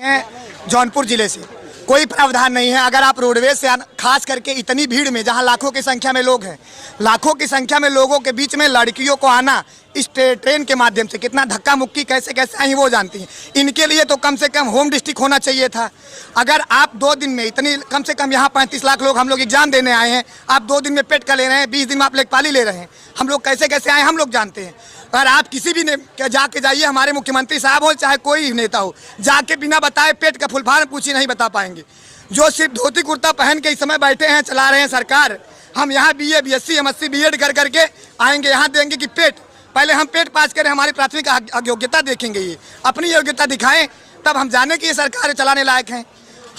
जौनपुर जिले से कोई प्रावधान नहीं है। अगर आप रोडवेज से खास करके इतनी भीड़ में, जहां लाखों की संख्या में लोग हैं, लाखों की संख्या में लोगों के बीच में लड़कियों को आना इस ट्रेन के माध्यम से कितना धक्का मुक्की कैसे कैसे आई वो जानती हैं। इनके लिए तो कम से कम होम डिस्ट्रिक्ट होना चाहिए था। अगर आप 2 दिन में इतनी, कम से कम यहाँ 35 लाख लोग हम लोग एग्जाम देने आए हैं, आप 2 दिन में पेट का ले रहे हैं, 20 दिन में आप लेखपाली ले रहे हैं। हम लोग कैसे कैसे आए हम लोग जानते हैं। अगर आप किसी भी जाके जाइए, हमारे मुख्यमंत्री साहब हो चाहे कोई नेता हो, जाके बिना बताए पेट का फुलफार्म पूछी नहीं बता पाएंगे। जो सिर्फ धोती कुर्ता पहन के इस समय बैठे हैं, चला रहे हैं सरकार। हम यहाँ BA BSc MSc BEd कर करके आएंगे, यहाँ देंगे कि पेट, पहले हम पेट पास करें, हमारी प्राथमिक योग्यता देखेंगे, ये अपनी योग्यता दिखाएं, तब हम जाने कि ये सरकार चलाने लायक हैं।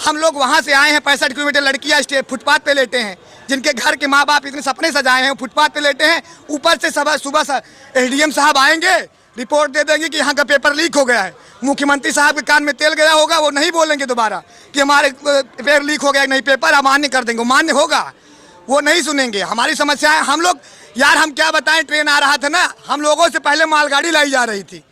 हम लोग वहाँ से आए हैं, 65 किलोमीटर, लड़कियाँ फुटपाथ पे लेटे हैं, जिनके घर के माँ बाप इतने सपने सजाए हैं, फुटपाथ पे लेटे हैं। ऊपर से सुबह SDM साहब आएंगे, रिपोर्ट दे देंगे कि यहाँ का पेपर लीक हो गया है। मुख्यमंत्री साहब के कान में तेल गया होगा, वो नहीं बोलेंगे दोबारा कि हमारे पेपर लीक हो गया, नहीं पेपर अमान्य कर देंगे, मान्य होगा, वो नहीं सुनेंगे हमारी समस्याएं। हम लोग यार, हम क्या बताएं, ट्रेन आ रहा था ना, हम लोगों से पहले मालगाड़ी लाई जा रही थी।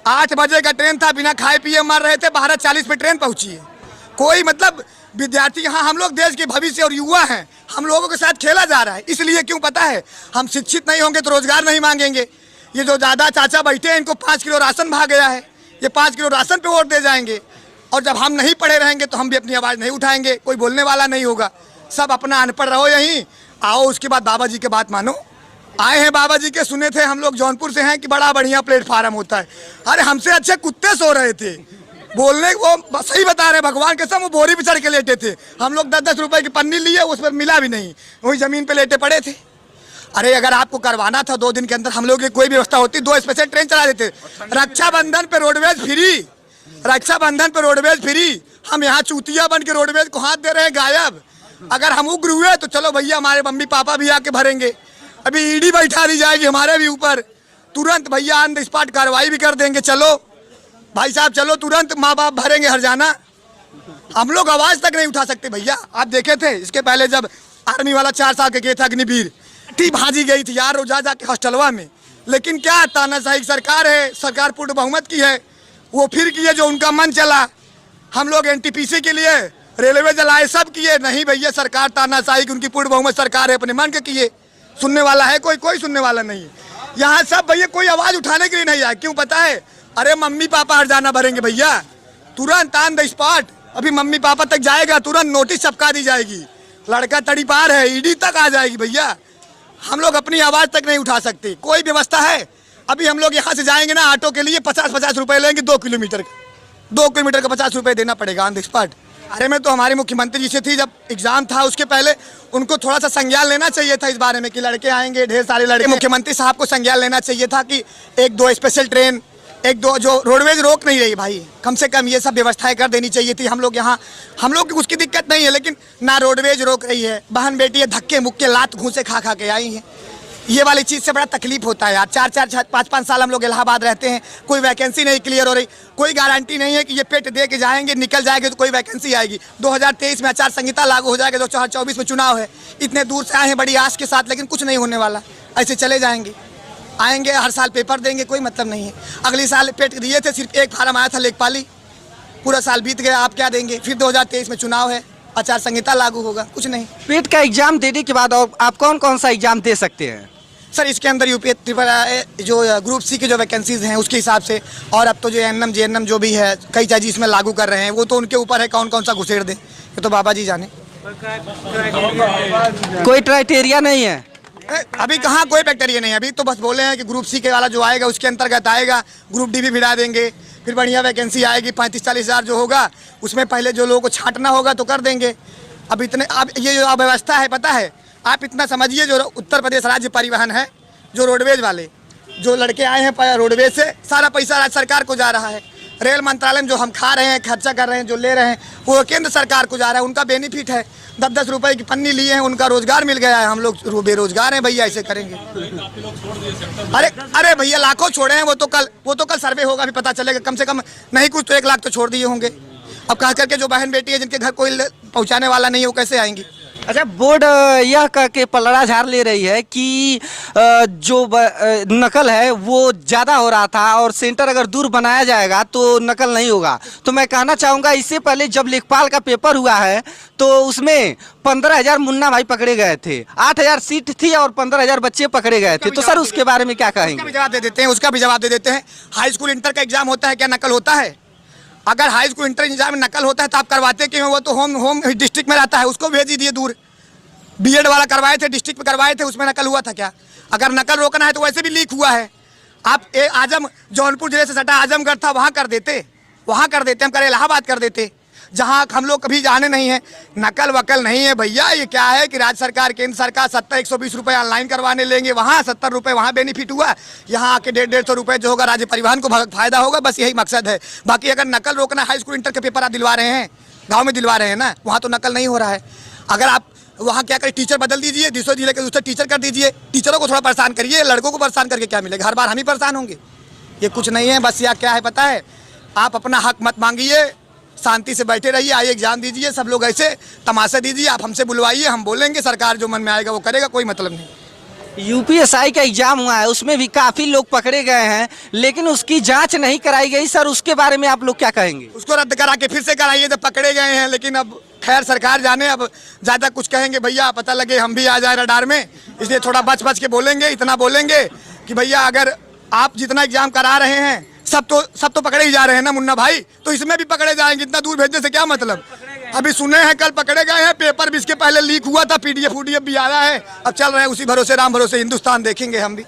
8 बजे का ट्रेन था, बिना खाए पिए मर रहे थे, 12:40 पे ट्रेन पहुंची है। कोई मतलब विद्यार्थी यहाँ, हम लोग देश के भविष्य और युवा हैं, हम लोगों के साथ खेला जा रहा है। इसलिए क्यों पता है, हम शिक्षित नहीं होंगे तो रोजगार नहीं मांगेंगे। ये जो दादा चाचा बैठे हैं, इनको 5 किलो राशन भाग गया है, ये 5 किलो राशन पे वोट दे जाएंगे। और जब हम नहीं पढ़े रहेंगे तो हम भी अपनी आवाज़ नहीं उठाएंगे, कोई बोलने वाला नहीं होगा। सब अपना अनपढ़ रहो यहीं, आओ उसके बाद बाबा जी के बात मानो। आए हैं बाबा जी के, सुने थे हम लोग जौनपुर से हैं कि बड़ा बढ़िया प्लेटफार्म होता है। अरे हमसे अच्छे कुत्ते सो रहे थे, बोलने वो सही बता रहे, भगवान के सब वो बोरी पे चढ़ के लेटे थे। हम लोग 10-10 रुपए की पन्नी लिए, उस पर मिला भी नहीं, वही जमीन पे लेटे पड़े थे। अरे अगर आपको करवाना था 2 दिन के अंदर, हम लोग की कोई व्यवस्था होती, 2 स्पेशल ट्रेन चला देते। रक्षाबंधन पे रोडवेज फ्री, रक्षाबंधन पे रोडवेज फ्री। हम यहाँ चूतिया बन के रोडवेज को हाथ दे रहे हैं, गायब। अगर हम उग्र हुए तो चलो भैया, हमारे मम्मी पापा भी आके भरेंगे। अभी ईडी बैठा दी जाएगी हमारे भी ऊपर, तुरंत भैया ऑन द स्पॉट कार्रवाई भी कर देंगे। चलो भाई साहब चलो, तुरंत माँ बाप भरेंगे हरजाना। हम लोग आवाज तक नहीं उठा सकते भैया। आप देखे थे इसके पहले जब आर्मी वाला 4 साल के था अग्निवीर, टी भाजी गई थी यार रोजा जाके हॉस्टलवा में। लेकिन क्या तानाशाही सरकार है, सरकार पूर्ण बहुमत की है, वो फिर किए जो उनका मन चला। हम लोग NTPC के लिए रेलवे जलाए, सब किए, नहीं भैया सरकार तानाशाही की, उनकी पूर्ण बहुमत सरकार है, अपने मन के किए। सुनने वाला है कोई? कोई सुनने वाला नहीं है यहाँ। सब भैया कोई आवाज उठाने के लिए नहीं आए, क्यों पता है? अरे मम्मी पापा हरजाना भरेंगे भैया, तुरंत ऑन द स्पॉट। अभी मम्मी पापा तक जाएगा, तुरंत नोटिस चिपका दी जाएगी, लड़का तड़ी पार है, ईडी तक आ जाएगी भैया। हम लोग अपनी आवाज तक नहीं उठा सकते, कोई व्यवस्था है? अभी हम लोग यहाँ से जाएंगे ना, ऑटो के लिए 50-50 रुपए लेंगे, 2 किलोमीटर का 50 रुपए देना पड़ेगा ऑन द स्पॉट। अरे मैं तो हमारे मुख्यमंत्री जी से थी, जब एग्जाम था उसके पहले उनको थोड़ा सा संज्ञान लेना चाहिए था इस बारे में कि लड़के आएंगे, ढेर सारे लड़के। मुख्यमंत्री साहब को संज्ञान लेना चाहिए था कि 1-2 स्पेशल ट्रेन, 1-2 जो रोडवेज रोक नहीं रही भाई, कम से कम ये सब व्यवस्थाएं कर देनी चाहिए थी। हम लोग यहाँ, हम लोग की उसकी दिक्कत नहीं है, लेकिन ना रोडवेज रोक रही है। बहन बेटी है, धक्के मुक्के लात घूसे खा के आई हैं। ये वाली चीज़ से बड़ा तकलीफ होता है यार। 4-4, 5-5 साल हम लोग इलाहाबाद रहते हैं, कोई वैकेंसी नहीं क्लियर हो रही। कोई गारंटी नहीं है कि ये पेट दे के जाएंगे, निकल जाएंगे तो कोई वैकेंसी आएगी। 2023 में आचार संहिता लागू हो जाएगा, 2024 में चुनाव है। इतने दूर से आए हैं बड़ी आस के साथ, लेकिन कुछ नहीं होने वाला, ऐसे चले जाएंगे। आएंगे हर साल पेपर देंगे, कोई मतलब नहीं है। अगली साल पेट दिए थे, सिर्फ 1 फार्म आया था लेखपाली, पूरा साल बीत गया, आप क्या देंगे? फिर 2023 में चुनाव है, आचार संहिता लागू होगा, कुछ नहीं। पेट का एग्जाम देने के बाद आप कौन कौन सा एग्जाम दे सकते हैं? सर इसके अंदर UP जो ग्रुप C की जो वैकेंसीज हैं उसके हिसाब से, और अब तो जो NM JNM जो भी है, कई चीज़ इसमें लागू कर रहे हैं, वो तो उनके ऊपर है कौन कौन सा घुसेड़ दें, ये तो बाबा जी जाने। कोई क्राइटेरिया नहीं है अभी, कहाँ कोई बैक्टीरिया नहीं है अभी। तो बस बोले हैं कि ग्रुप C के वाला जो आएगा उसके अंतर्गत आएगा, ग्रुप D भी भिड़ा देंगे, फिर बढ़िया वैकेंसी आएगी। 35-40 हज़ार जो होगा उसमें पहले जो लोगों को छांटना होगा तो कर देंगे। अब इतने, अब ये जो अव्यवस्था है पता है, आप इतना समझिए, जो उत्तर प्रदेश राज्य परिवहन है, जो रोडवेज वाले जो लड़के आए हैं रोडवेज से, सारा पैसा राज्य सरकार को जा रहा है। रेल मंत्रालय में जो हम खा रहे हैं, खर्चा कर रहे हैं, जो ले रहे हैं, वो केंद्र सरकार को जा रहा है, उनका बेनिफिट है। 10-10 रुपए की पन्नी लिए हैं, उनका रोजगार मिल गया है। हम लोग बेरोजगार हैं भैया, ऐसे करेंगे? अरे भैया लाखों छोड़े हैं, वो तो कल सर्वे होगा, भी पता चलेगा। कम से कम नहीं कुछ तो 1 लाख तो छोड़ दिए होंगे। अब कह करके जो बहन बेटी है, जिनके घर कोई पहुँचाने वाला नहीं है, वो कैसे आएंगी? अच्छा, बोर्ड यह कह के पलड़ा झाड़ ले रही है कि नकल है वो ज़्यादा हो रहा था और सेंटर अगर दूर बनाया जाएगा तो नकल नहीं होगा। तो मैं कहना चाहूँगा, इससे पहले जब लेखपाल का पेपर हुआ है तो उसमें 15,000 मुन्ना भाई पकड़े गए थे, 8,000 सीट थी और 15,000 बच्चे पकड़े गए थे। तो सर उसके बारे में क्या कहेंगे? जवाब दे देते हैं, उसका भी जवाब दे देते हैं। हाई स्कूल इंटर का एग्जाम होता है, क्या नकल होता है? अगर हाई स्कूल इंटर एग्जाम में नकल होता है तो आप करवाते क्यों? वो तो होम डिस्ट्रिक्ट में रहता है, उसको भेज दीजिए दूर। बीएड वाला करवाए थे, डिस्ट्रिक्ट में करवाए थे, उसमें नकल हुआ था क्या? अगर नकल रोकना है तो वैसे भी लीक हुआ है। आप आजम जौनपुर जिले से सटा आजमगढ़ था, वहाँ कर देते, हम करे इलाहाबाद कर देते, जहाँ हम लोग कभी जाने नहीं है। नकल वकल नहीं है भैया। ये क्या है कि राज्य सरकार, केंद्र सरकार 120 रुपये ऑनलाइन करवाने लेंगे, वहाँ 70 रुपये वहाँ बेनिफिट हुआ, यहाँ आके 150 रुपये जो होगा राज्य परिवहन को फायदा होगा। बस यही मकसद है। बाकी अगर नकल रोकना, हाई स्कूल इंटर के पेपर आप दिलवा रहे हैं, गाँव में दिलवा रहे हैं ना, वहाँ तो नकल नहीं हो रहा है। अगर आप वहाँ क्या करें, टीचर बदल दीजिए, दूसरे जिले के दूसरे टीचर कर दीजिए, टीचरों को थोड़ा परेशान करिए। लड़कों को परेशान करके क्या मिलेगा? हर बार हम ही परेशान होंगे? ये कुछ नहीं है। बस यार क्या है पता है, आप अपना हक मत मांगिए, शांति से बैठे रहिए, आइए एग्जाम दीजिए। सब लोग ऐसे तमाशा दीजिए, आप हमसे बुलवाइए, हम बोलेंगे, सरकार जो मन में आएगा वो करेगा, कोई मतलब नहीं। यूपीएसआई का एग्जाम हुआ है, उसमें भी काफ़ी लोग पकड़े गए हैं, लेकिन उसकी जांच नहीं कराई गई। सर उसके बारे में आप लोग क्या कहेंगे? उसको रद्द करा के फिर से कराइए, जब पकड़े गए हैं। लेकिन अब खैर सरकार जाने, अब ज़्यादा कुछ कहेंगे भैया पता लगे हम भी आ जाए रडार में, इसलिए थोड़ा बच बच के बोलेंगे। इतना बोलेंगे कि भैया अगर आप जितना एग्जाम करा रहे हैं सब तो पकड़े ही जा रहे हैं ना मुन्ना भाई, तो इसमें भी पकड़े जाएंगे। इतना दूर भेजने से क्या मतलब? अभी सुने हैं कल पकड़े गए हैं, पेपर भी इसके पहले लीक हुआ था, पीडीएफ भी आ रहा है। अब चल रहे हैं उसी भरोसे, राम भरोसे हिंदुस्तान देखेंगे हम भी।